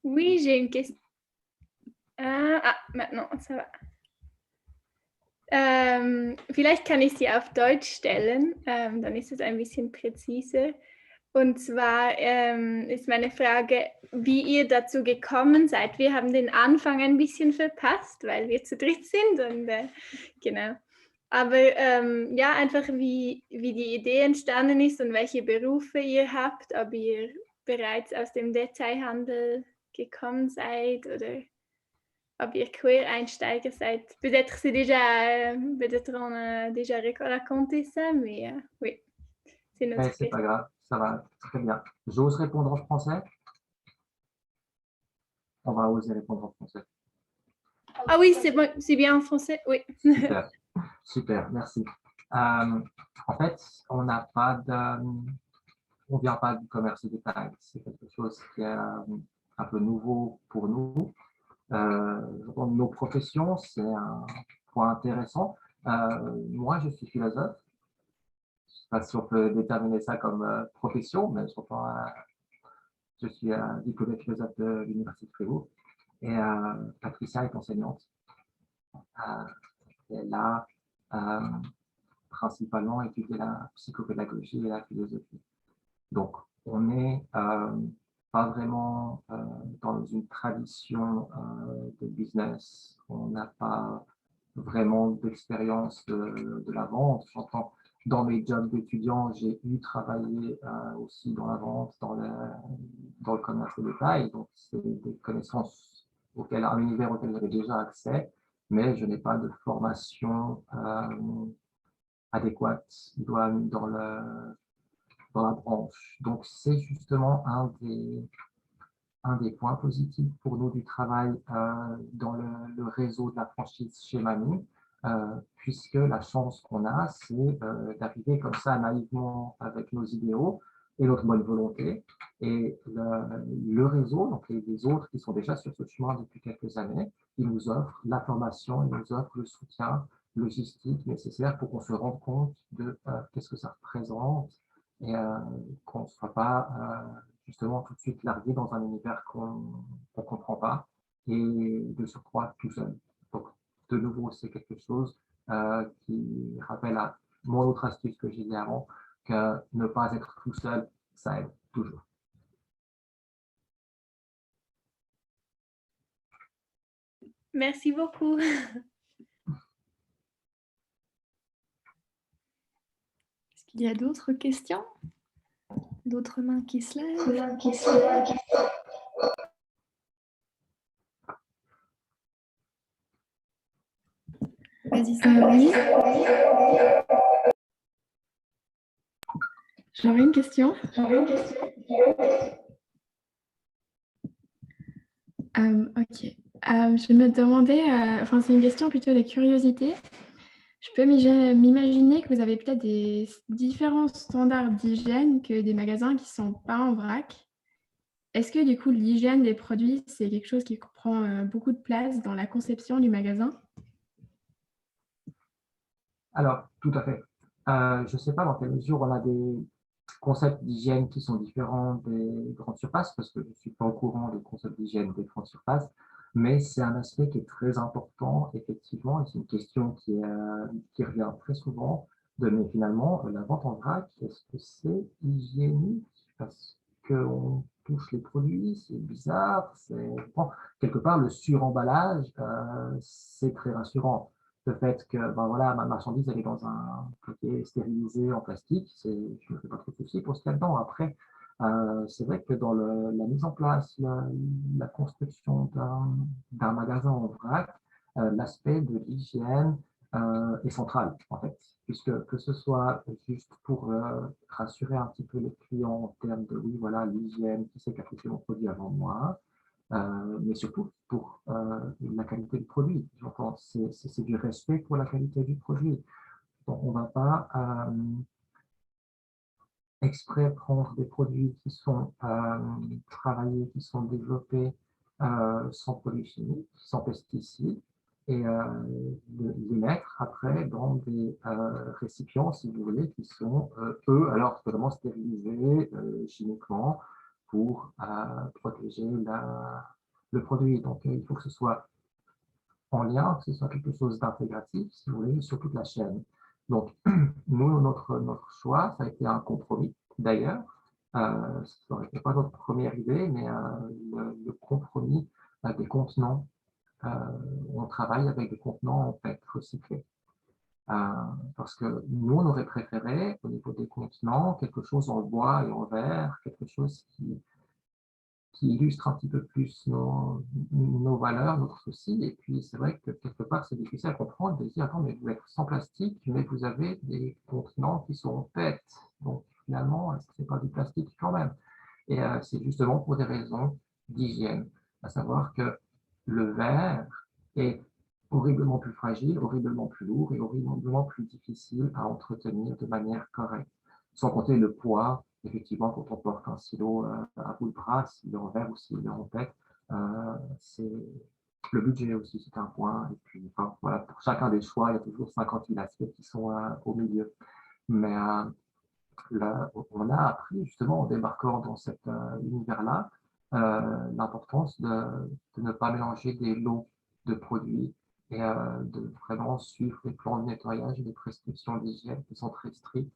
Oui, j'ai une question. Maintenant, ça va. Vielleicht kann ich sie auf Deutsch stellen, dann ist es ein bisschen präziser. Und zwar ist meine Frage, wie ihr dazu gekommen seid. Wir haben den Anfang ein bisschen verpasst, weil wir zu dritt sind. Und, genau. Aber ja, einfach wie die Idee entstanden ist und welche Berufe ihr habt, ob ihr bereits aus dem Detailhandel gekommen seid oder ob ihr Quereinsteiger seid. Peut-être que c'est déjà, peut-être on a déjà raconté ça, mais oui, c'est notre Mais c'est pas grave, ça va très bien. J'ose répondre en français? On va oser répondre en français. Ah oui, c'est bon, c'est bien en français, oui. Super, super, merci. En fait, on n'a pas de... On vient pas du commerce de détail. C'est quelque chose qui est un peu nouveau pour nous. Nos professions, c'est un point intéressant. Moi, je suis philosophe. Je ne sais pas si on peut déterminer ça comme profession, mais je suis diplômé philosophe de l'Université de Fribourg. Et Patricia est enseignante. Elle a principalement étudié la psychopédagogie et la philosophie. Donc, on n'est pas vraiment dans une tradition de business. On n'a pas vraiment d'expérience de la vente. J'entends dans mes jobs d'étudiant, j'ai travaillé aussi dans la vente, dans le commerce de détail. Donc, c'est des connaissances un univers auquel j'avais déjà accès, mais je n'ai pas de formation adéquate dans la branche. Donc, c'est justement un des points positifs pour nous du travail dans le réseau de la franchise chez Mamie, puisque la chance qu'on a, c'est d'arriver comme ça naïvement avec nos idéaux et notre bonne volonté. Et le réseau, donc les autres qui sont déjà sur ce chemin depuis quelques années, ils nous offrent la formation, ils nous offrent le soutien logistique nécessaire pour qu'on se rende compte de qu'est-ce que ça représente et qu'on ne soit pas justement tout de suite largué dans un univers qu'on ne comprend pas et de surcroît tout seul. Donc, de nouveau, c'est quelque chose qui rappelle à mon autre astuce que j'ai dit avant, que ne pas être tout seul, ça aide toujours. Merci beaucoup. Est-ce qu'il y a d'autres questions? D'autres mains qui se lèvent? Vas-y, oui. J'aurais une question. Ok. Je me demandais, enfin c'est une question plutôt de curiosité. Je peux m'imaginer que vous avez peut-être des différents standards d'hygiène que des magasins qui ne sont pas en vrac. Est-ce que du coup l'hygiène des produits, c'est quelque chose qui prend beaucoup de place dans la conception du magasin? Alors, tout à fait. Je ne sais pas dans quelle mesure on a des concepts d'hygiène qui sont différents des grandes surfaces, parce que je ne suis pas au courant des concepts d'hygiène des grandes surfaces, mais c'est un aspect qui est très important, effectivement, et c'est une question qui revient très souvent, mais finalement, la vente en vrac, est-ce que c'est hygiénique? Parce qu'on touche les produits, c'est bizarre, bon, quelque part, le suremballage, c'est très rassurant. Le fait que ben voilà, ma marchandise elle est dans un paquet stérilisé en plastique, je ne me fais pas trop de soucis pour ce qu'il y a dedans. Après, c'est vrai que dans la mise en place, la construction d'un magasin en vrac, l'aspect de l'hygiène est central, en fait, puisque que ce soit juste pour rassurer un petit peu les clients en termes de, oui, voilà, l'hygiène, qui sait qui a touché mon produit avant moi, mais surtout pour la qualité du produit. C'est du respect pour la qualité du produit. Donc, on ne va pas exprès prendre des produits qui sont travaillés, qui sont développés sans produits chimiques, sans pesticides, et les mettre après dans des récipients, si vous voulez, qui sont, eux, alors totalement stérilisés chimiquement pour protéger le produit. Donc, il faut que ce soit en lien, que ce soit quelque chose d'intégratif, si vous voulez, sur toute la chaîne. Donc, nous, notre choix, ça a été un compromis, d'ailleurs. Ça n'aurait pas notre première idée, mais le compromis des contenants. On travaille avec des contenants en fait recyclés. Parce que nous, on aurait préféré, au niveau des contenants, quelque chose en bois et en verre, quelque chose qui illustre un petit peu plus nos valeurs, notre souci. Et puis, c'est vrai que quelque part, c'est difficile à comprendre de dire, attends, mais vous êtes sans plastique, mais vous avez des contenants qui sont en PET. Donc, finalement, est-ce que ce n'est pas du plastique quand même? Et c'est justement pour des raisons d'hygiène, à savoir que le verre est horriblement plus fragile, horriblement plus lourd et horriblement plus difficile à entretenir de manière correcte. Sans compter le poids, effectivement, quand on porte un stylo à bout de bras, s'il est en verre ou s'il est en PET, c'est le budget aussi, c'est un point. Et puis, enfin, voilà, pour chacun des choix, il y a toujours 50 000 aspects qui sont au milieu. Mais là, on a appris justement en débarquant dans cet univers-là l'importance de ne pas mélanger des lots de produits et de vraiment suivre les plans de nettoyage et les prescriptions d'hygiène qui sont très strictes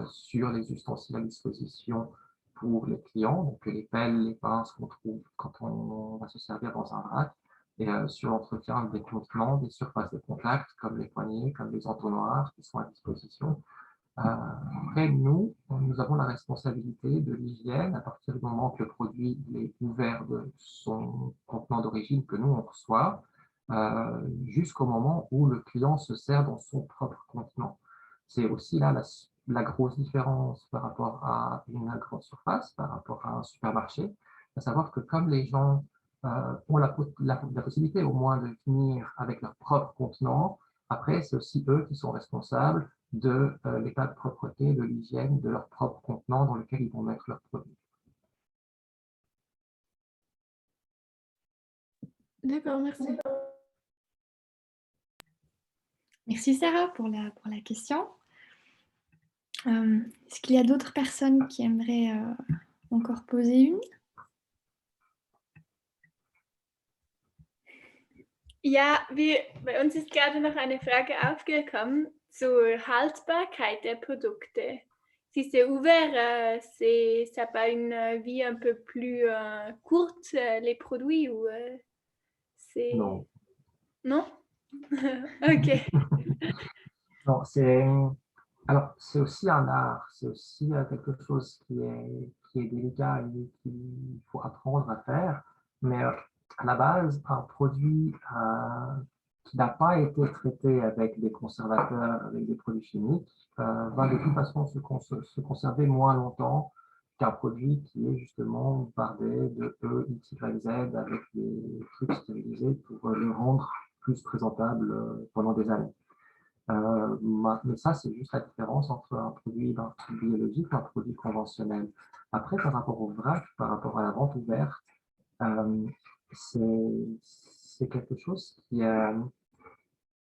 sur les ustensiles à disposition pour les clients, donc les pelles, les pinces qu'on trouve quand on va se servir dans un vrac, et sur l'entretien des contenants, des surfaces de contact comme les poignées, comme les entonnoirs qui sont à disposition. Après, nous avons la responsabilité de l'hygiène à partir du moment que le produit est ouvert de son contenant d'origine que nous on reçoit, jusqu'au moment où le client se sert dans son propre contenant. C'est aussi là la grosse différence par rapport à une grande surface, par rapport à un supermarché, à savoir que comme les gens ont la possibilité au moins de venir avec leur propre contenant, après c'est aussi eux qui sont responsables de l'état de propreté, de l'hygiène, de leur propre contenant dans lequel ils vont mettre leurs produits. D'accord, merci. Merci Sarah pour la question. Est-ce qu'il y a d'autres personnes qui aimeraient encore poser une? Ja, bei uns ist gerade noch eine Frage aufgekommen zur Haltbarkeit der Produkte. Si c'est ouvert, ça a une vie un peu plus courte, les produits, ou c'est... Non. Non? Ok. Non, alors, c'est aussi un art, c'est aussi quelque chose qui est délicat et qu'il faut apprendre à faire. Mais à la base, un produit qui n'a pas été traité avec des conservateurs, avec des produits chimiques, va de toute façon se conserver moins longtemps qu'un produit qui est justement bardé de E, X, Y, Z avec des trucs stérilisés pour le rendre plus présentable pendant des années. Mais ça, c'est juste la différence entre un produit biologique et un produit conventionnel. Après, par rapport au vrac, par rapport à la vente ouverte, c'est quelque chose qui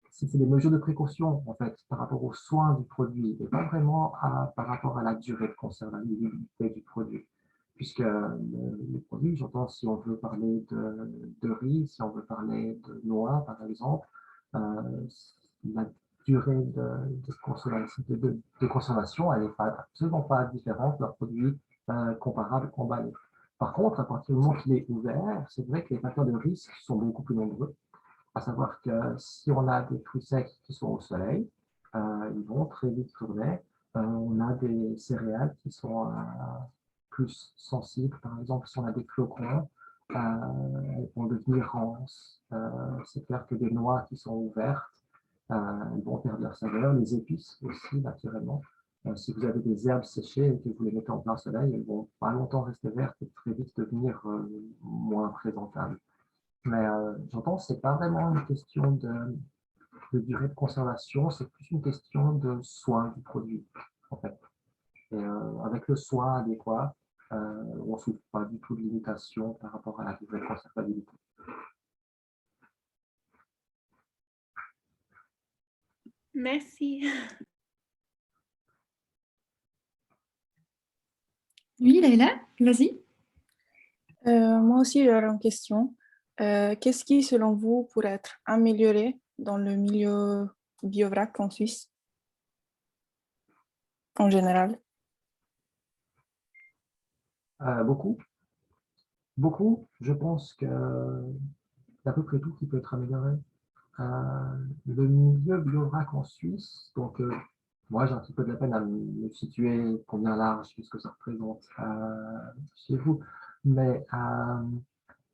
c'est des mesures de précaution, en fait, par rapport aux soins du produit, et pas vraiment par rapport à la durée de conservabilité du produit. Puisque les produits, j'entends, si on veut parler de riz, si on veut parler de noix, par exemple, la durée de consommation, elle n'est absolument pas différente d'un produit comparable emballé. Par contre, à partir du moment qu'il est ouvert, c'est vrai que les facteurs de risque sont beaucoup plus nombreux. À savoir que si on a des fruits secs qui sont au soleil, ils vont très vite tourner. On a des céréales qui sont plus sensibles. Par exemple, si on a des flocons, elles vont devenir rances. C'est clair que des noix qui sont ouvertes, elles vont perdre leur saveur. Les épices aussi, naturellement. Si vous avez des herbes séchées et que vous les mettez en plein soleil, elles vont pas longtemps rester vertes et très vite devenir moins présentables. Mais j'entends, ce n'est pas vraiment une question de durée de conservation, c'est plus une question de soin du produit, en fait. Et avec le soin adéquat, on ne souffre pas du tout de limitation par rapport à la durée de conservabilité. Merci. Oui, Leïla, vas-y. Moi aussi, j'aurais une question. Qu'est-ce qui, selon vous, pourrait être amélioré dans le milieu biovrac en Suisse, en général? Beaucoup. Beaucoup, je pense que à peu près tout qui peut être amélioré. Le milieu biovrac en Suisse, donc moi j'ai un petit peu de la peine à me situer combien large, puisque ça représente chez vous, mais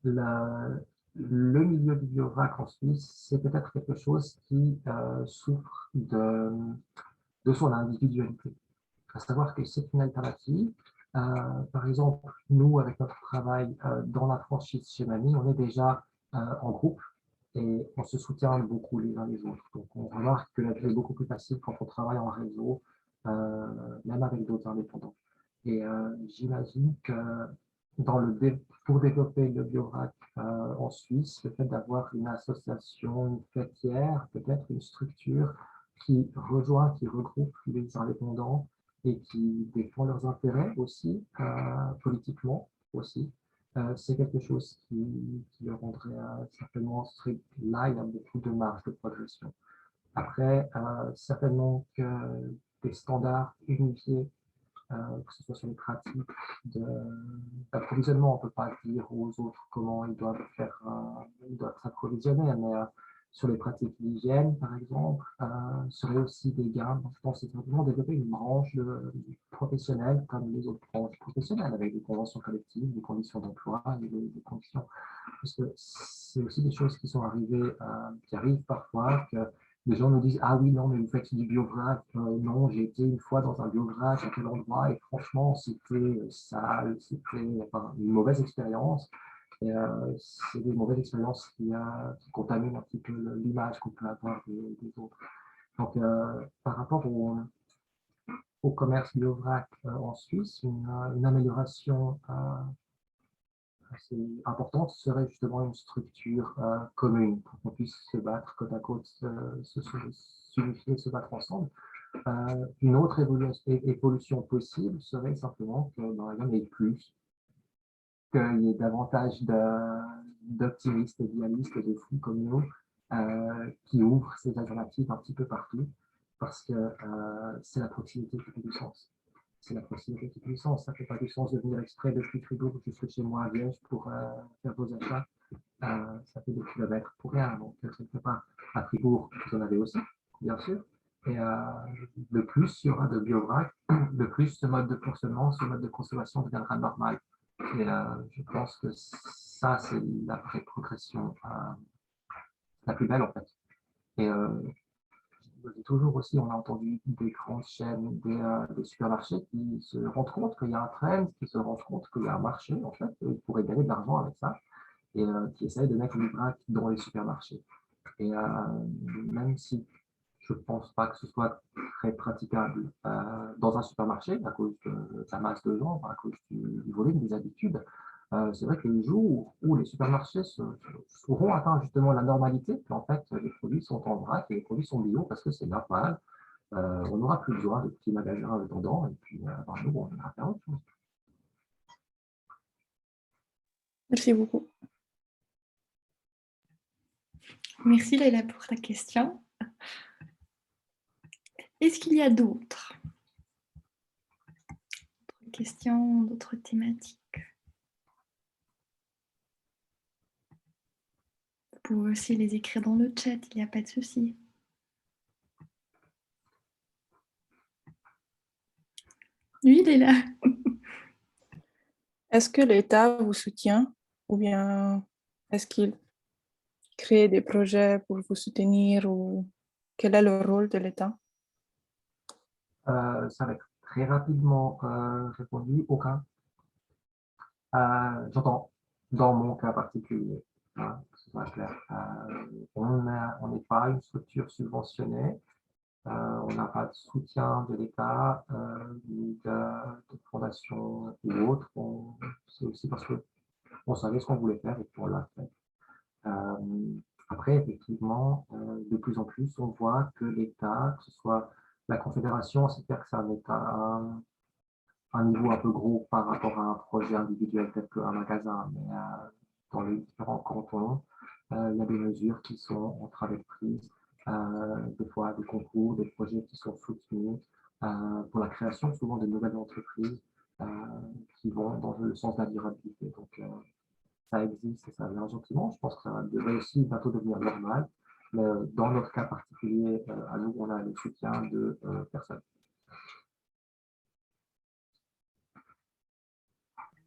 le milieu du biovrac en Suisse, c'est peut-être quelque chose qui souffre de son individualité. À savoir que c'est une alternative. Par exemple, nous, avec notre travail dans la franchise chez Mamie, on est déjà en groupe et on se soutient beaucoup les uns les autres. Donc, on remarque que la vie est beaucoup plus facile quand on travaille en réseau, même avec d'autres indépendants. Et j'imagine que pour développer le biorac en Suisse, le fait d'avoir une association, une fêtière, peut-être une structure qui rejoint, qui regroupe les indépendants et qui défend leurs intérêts aussi, politiquement aussi, c'est quelque chose qui le rendrait certainement strict. Là, il y a beaucoup de marge de progression. Après, certainement que des standards unifiés, que ce soit sur les pratiques d'approvisionnement, on ne peut pas dire aux autres comment ils doivent s'approvisionner, mais sur les pratiques d'hygiène, par exemple, seraient aussi des gains. Je pense que c'est simplement développer une branche professionnelle comme les autres branches professionnelles, avec des conventions collectives, des conditions d'emploi et des conditions. Parce que c'est aussi des choses qui sont arrivées, qui arrivent parfois, que les gens nous disent: ah oui, non, mais vous faites du biovrac. Non, j'ai été une fois dans un biovrac à tel endroit et franchement, c'était sale, c'était enfin, une mauvaise expérience. Et c'est des mauvaises expériences qui contaminent un petit peu l'image qu'on peut avoir des autres. Donc, par rapport au commerce biovrac en Suisse, une amélioration assez importante serait justement une structure commune pour qu'on puisse se battre côte à côte, s'unifier, se battre ensemble. Une autre évolution possible serait simplement qu'il y en ait plus, qu'il y ait davantage d'optimistes, d'idéalistes, de fous comme nous qui ouvrent ces alternatives un petit peu partout, parce que c'est la proximité qui fait du sens. C'est la proximité qui fait du sens. Ça ne fait pas du sens de venir exprès depuis Fribourg jusque chez moi à Liège pour faire vos achats. Ça fait des kilomètres pour rien. Donc, quelque part, à Fribourg, vous en avez aussi, bien sûr. Et le plus il y aura de biovrac, le plus ce mode de fonctionnement, ce mode de consommation deviendra normal. Et je pense que ça, c'est la vraie progression la plus belle, en fait. Et toujours aussi, on a entendu des grandes chaînes, des supermarchés qui se rendent compte qu'il y a un trend, qui se rendent compte qu'il y a un marché, en fait, et ils pourraient gagner de l'argent avec ça, et qui essayent de mettre du vrac dans les supermarchés. Et même si je ne pense pas que ce soit très praticable dans un supermarché à cause de la masse de gens, à cause du volume des habitudes, c'est vrai que le jour où les supermarchés auront atteint justement la normalité, qu'en fait les produits sont en vrac et les produits sont bio parce que c'est normal, on n'aura plus besoin de petits magasins dedans et puis nous, on ira faire autre chose. Merci beaucoup. Merci Leïla pour ta question. Est-ce qu'il y a d'autres questions, d'autres thématiques? Vous pouvez aussi les écrire dans le chat, il n'y a pas de souci. Oui, Leïla. Est-ce que l'État vous soutient ou bien est-ce qu'il crée des projets pour vous soutenir ou quel est le rôle de l'État? Ça va être très rapidement répondu, aucun. J'entends dans mon cas particulier, hein, que ce soit clair. On n'est pas une structure subventionnée, on n'a pas de soutien de l'État, ni de fondation ou autre. C'est aussi parce qu'on savait ce qu'on voulait faire et qu'on l'a fait. Après, effectivement, de plus en plus, on voit que l'État, que ce soit la Confédération, c'est-à-dire que c'est un État un niveau un peu gros par rapport à un projet individuel tel qu'un magasin, mais dans les différents cantons, il y a des mesures qui sont en train d'être prises, des fois des concours, des projets qui sont soutenus pour la création souvent de nouvelles entreprises qui vont dans le sens de la durabilité. Donc, ça existe et ça vient gentiment. Je pense que ça devrait aussi bientôt devenir normal. Mais dans notre cas particulier, à nous, on a le soutien de personnes.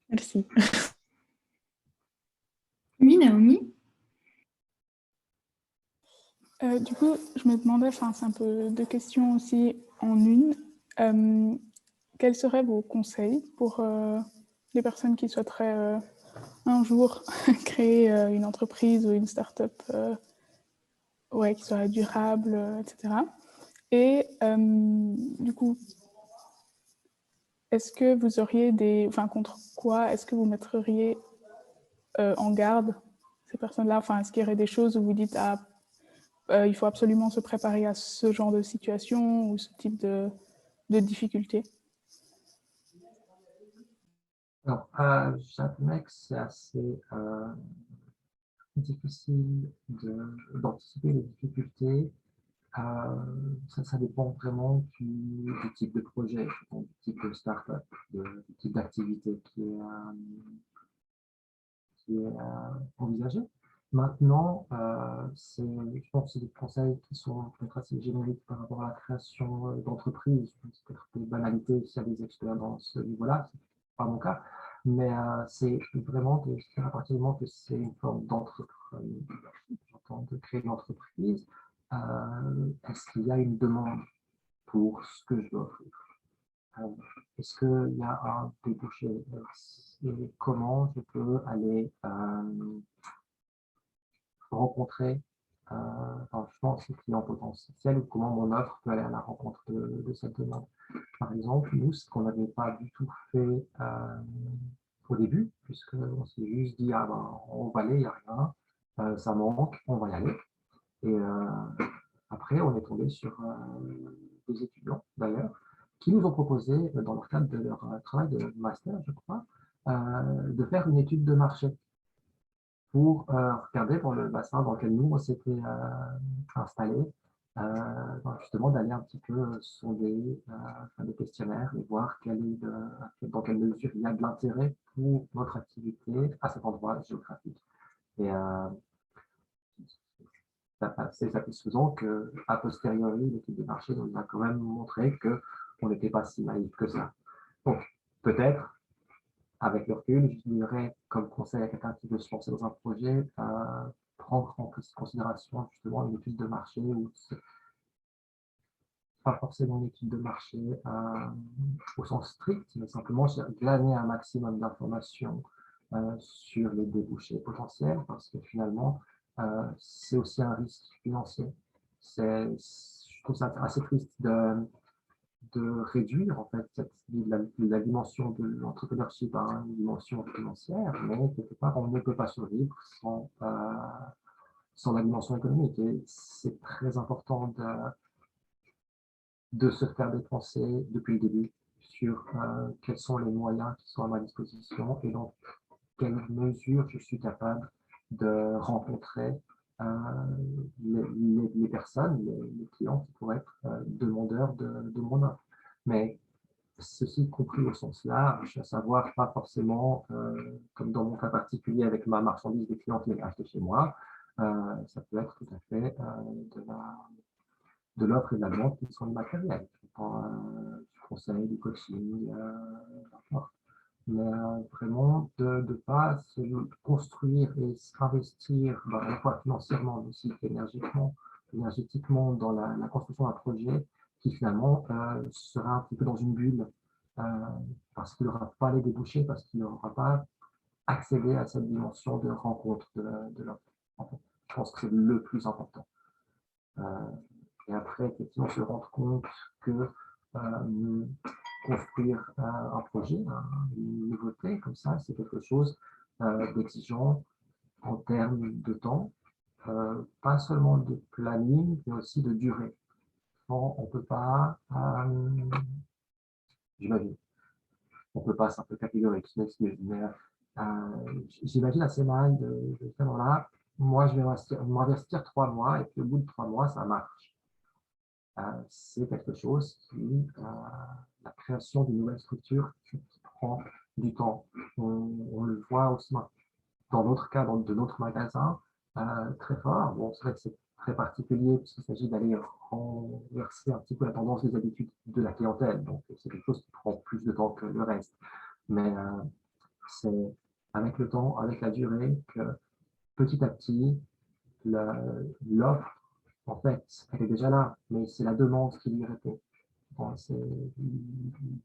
Merci. Oui, Naomi? Du coup, je me demandais, enfin, c'est un peu deux questions aussi en une. Quels seraient vos conseils pour les personnes qui souhaiteraient un jour créer une entreprise ou une start-up ouais, qui soit durable, etc. Et du coup, est-ce que vous auriez des... Enfin, contre quoi est-ce que vous mettriez en garde ces personnes-là? Enfin, est-ce qu'il y aurait des choses où vous dites ah, il faut absolument se préparer à ce genre de situation ou ce type de difficultés? Alors, j'admets que c'est assez difficile d'anticiper les difficultés. Ça dépend vraiment du type de projet, du type de start-up, du type d'activité qui est envisagé. Maintenant, je pense que c'est des conseils qui sont peut-être assez génériques par rapport à la création d'entreprises. C'est peut-être des banalités s'il y a des experts dans ce niveau-là, ce n'est pas mon cas. Mais c'est vraiment de se faire à partir du moment que c'est une forme d'entreprise, j'entends, de créer une entreprise, est-ce qu'il y a une demande pour ce que je dois offrir? Est-ce qu'il y a un débouché? Et comment je peux aller rencontrer franchement ces clients potentiels ou comment mon offre peut aller à la rencontre de cette demande. Par exemple, nous, ce qu'on n'avait pas du tout fait au début, puisqu'on s'est juste dit, ah ben, on va aller, il n'y a rien, ça manque, on va y aller. Et après, on est tombé sur des étudiants, d'ailleurs, qui nous ont proposé, dans le cadre de leur travail de master, je crois, de faire une étude de marché pour regarder dans le bassin dans lequel nous, on s'était installés, justement d'aller un petit peu sonder des questionnaires et voir dans quelle mesure il y a de l'intérêt pour notre activité à cet endroit géographique. Et c'est satisfaisant qu'à posteriori, l'étude de marché nous a quand même montré qu'on n'était pas si naïf que ça. Donc, peut-être, avec le recul, je dirais comme conseil à quelqu'un qui veut se lancer dans un projet, prendre en considération justement une étude de marché ou pas forcément une étude de marché au sens strict, mais simplement glaner un maximum d'informations sur les débouchés potentiels, parce que finalement, c'est aussi un risque financier. Je trouve ça assez triste de réduire en fait la dimension de l'entrepreneurship à une dimension financière, mais quelque part, on ne peut pas survivre sans la dimension économique. Et c'est très important de se faire dépenser depuis le début sur quels sont les moyens qui sont à ma disposition et dans quelle mesure je suis capable de rencontrer les personnes, les clients qui pourraient être demandeurs de mon offre. Mais ceci compris au sens large, à savoir pas forcément, comme dans mon cas particulier avec ma marchandise des clients qui viennent acheter chez moi, ça peut être tout à fait de l'offre et de la vente qui sont immatériels. Du conseil, du coaching, mais vraiment de ne pas se construire et s'investir à la fois financièrement, mais aussi énergétiquement dans la construction d'un projet qui finalement sera un petit peu dans une bulle parce qu'il n'aura pas les débouchés, parce qu'il n'aura pas accédé à cette dimension de rencontre de l'offre. En fait, je pense que c'est le plus important. Et après, effectivement, se rendre compte que construire un projet, une nouveauté comme ça, c'est quelque chose d'exigeant en termes de temps, pas seulement de planning, mais aussi de durée. Bon, on ne peut pas, j'imagine, on ne peut pas, c'est un peu catégorique, je m'excuse, mais j'imagine assez mal de faire là. Moi, je vais m'investir 3 mois et puis au bout de 3 mois, ça marche. C'est quelque chose qui, la création d'une nouvelle structure qui prend du temps. On le voit aussi dans notre cas, de notre magasin, très fort. Bon, c'est vrai que c'est très particulier puisqu'il s'agit d'aller renverser un petit peu la tendance des habitudes de la clientèle. Donc, c'est quelque chose qui prend plus de temps que le reste. Mais c'est avec le temps, avec la durée, que petit à petit, l'offre, en fait, elle est déjà là, mais c'est la demande qui lui répond. Bon,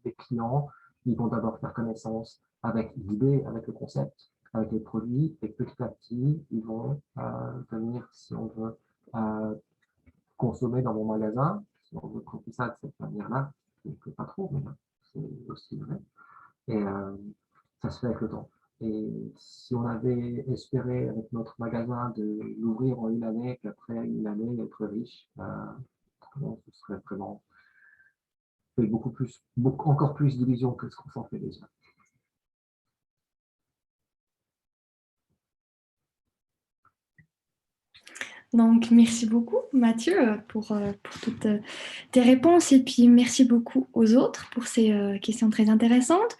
les clients, ils vont d'abord faire connaissance avec l'idée, avec le concept, avec les produits, et petit à petit, ils vont venir, si on veut, consommer dans mon magasin, si on veut compter ça de cette manière-là, que pas trop, mais c'est aussi vrai. Et ça se fait avec le temps. Et si on avait espéré avec notre magasin de l'ouvrir en 1 année, puis après 1 année être riche, ce serait vraiment fait encore plus d'illusions que ce qu'on s'en fait déjà. Donc, merci beaucoup, Mathieu, pour toutes tes réponses et puis merci beaucoup aux autres pour ces questions très intéressantes.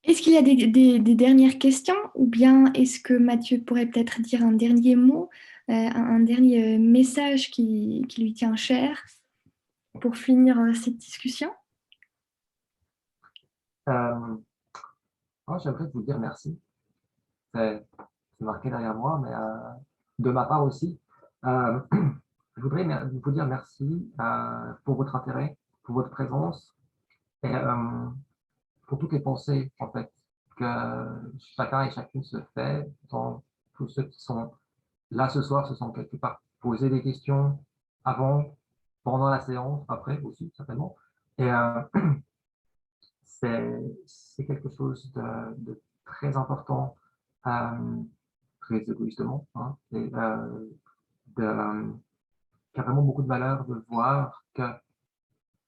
Est-ce qu'il y a des dernières questions ou bien est-ce que Mathieu pourrait peut-être dire un dernier mot, un dernier message qui lui tient cher pour finir cette discussion? J'aimerais vous dire merci. C'est marqué derrière moi, mais de ma part aussi. Je voudrais vous dire merci pour votre intérêt, pour votre présence et pour toutes les pensées, en fait, que chacun et chacune se fait. Dans tous ceux qui sont là ce soir se sont quelque part posés des questions avant, pendant la séance, après aussi, certainement. Et c'est quelque chose de très important, très égoïstement, hein, et qui a vraiment beaucoup de valeur de voir que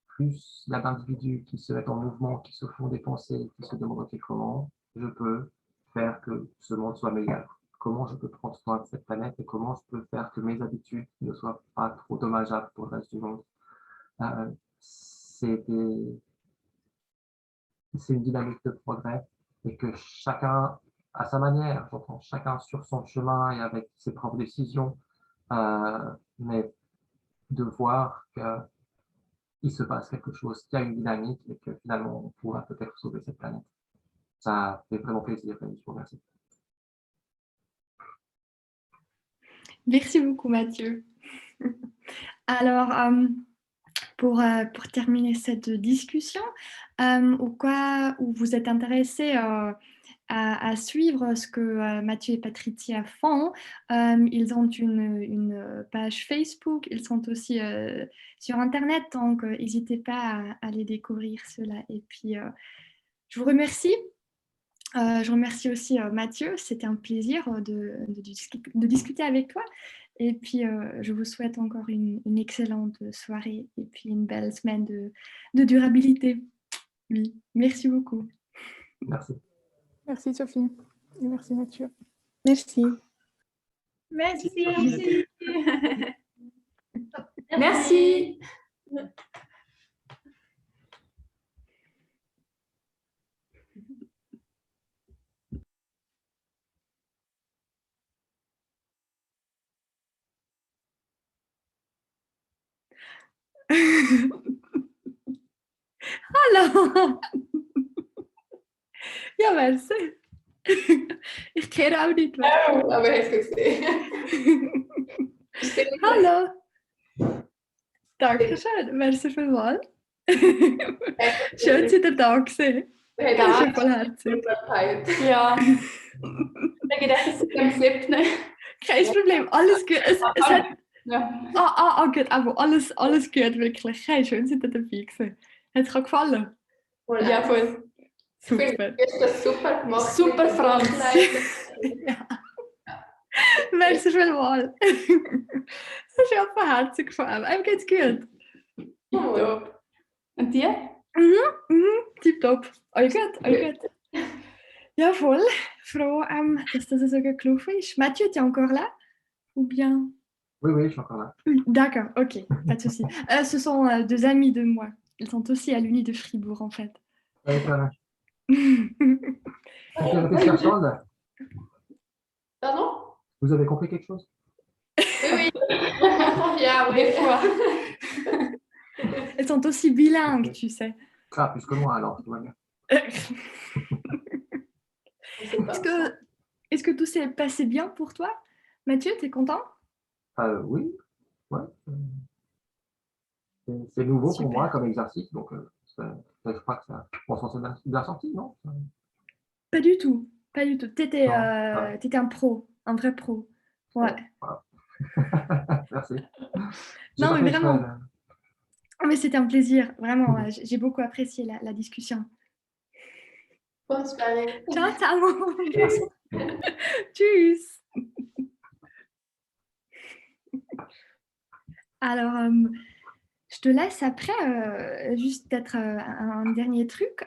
plus il y a d'individus qui se mettent en mouvement, qui se font des pensées, qui se demandent ok, comment je peux faire que ce monde soit meilleur, comment je peux prendre soin de cette planète et comment je peux faire que mes habitudes ne soient pas trop dommageables pour le reste du monde. C'est une dynamique de progrès et que chacun à sa manière, j'entends chacun sur son chemin et avec ses propres décisions, mais de voir qu'il se passe quelque chose, qu'il y a une dynamique et que finalement on pourra peut-être sauver cette planète. Ça fait vraiment plaisir et je vous remercie. Merci beaucoup, Mathieu. Alors, pour terminer cette discussion, au cas où vous êtes intéressé à suivre ce que Mathieu et Patricia font, ils ont une page Facebook, ils sont aussi sur Internet, donc n'hésitez pas à aller découvrir cela. Et puis, je vous remercie. Je remercie aussi Mathieu, c'était un plaisir de discuter avec toi. Et puis, je vous souhaite encore une excellente soirée et puis une belle semaine de durabilité. Oui, merci beaucoup. Merci. Merci Sophie et merci Mathieu. Merci. Merci. Merci. Hallo. Ja, merci. Ich kenne auch nicht mehr. Oh, aber hast du gesehen. Hallo. Dankeschön. Merci vielmals. Schön, dass ihr da gewesen. Hey, Das ist voll herzig. Ja. Ich gedacht, das ist am 7. Kein Problem, alles gut. Es hat... Ja. Gut, aber alles gut, wirklich. Hey, schön, dass ihr dabei gewesen. Hat es dir gefallen? Ja, voll. Super. Du hast das super gemacht. Super, Franz. Ja. Merci vielmals. Das ist ja verherzig vor allem. Einem geht's gut. Top. Und dir? Tipptopp. All gut, all gut. Ja, voll. Froh, dass das so gut gelaufen ist. Mathieu, tu es encore là? Ou bien... Oui, oui, je suis encore là. D'accord, ok, pas de souci. Ce sont deux amis de moi. Ils sont aussi à l'Uni de Fribourg, en fait. Oui, ça va. Vous avez quelque chose? Pardon? Vous avez compris quelque chose? Oui, oui. Bien, oui. Des fois. Elles sont aussi bilingues, tu sais. Ah, plus que moi, alors, tout va bien. Est-ce que tout s'est passé bien pour toi? Mathieu, t'es content? Oui, ouais. C'est nouveau Super. pour moi comme exercice, donc je crois que ça, on s'en est bien sorti, non? Pas du tout, pas du tout. T'étais Non. t'étais un pro, un vrai pro. Ouais. Voilà. Merci. Non, mais vraiment. Exprès, Mais c'était un plaisir, vraiment. J'ai beaucoup apprécié la discussion. Bonne soirée. Ciao, ciao. Tschüss. Alors, je te laisse après, juste peut-être un dernier truc.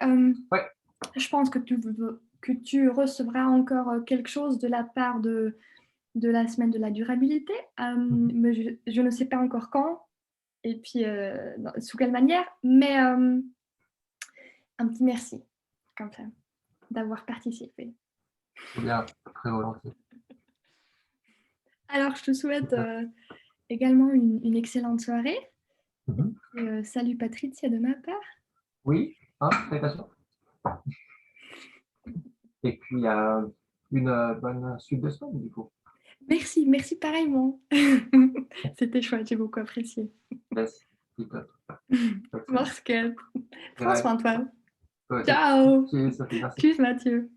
Ouais. Je pense que tu recevras encore quelque chose de la part de la semaine de la durabilité, mais je ne sais pas encore quand et puis sous quelle manière, mais un petit merci quand même d'avoir participé. bien, très volontiers. Alors, je te souhaite également une excellente soirée. Et, salut Patricia de ma part. Oui, salutations. Et puis, une bonne suite de semaine, du coup. Merci pareillement. C'était chouette, j'ai beaucoup apprécié. Merci. Mach's gut. Prends Ouais. soin de toi. Ouais. Ciao. Tschüss, Sophie, merci. Tschüss Mathieu.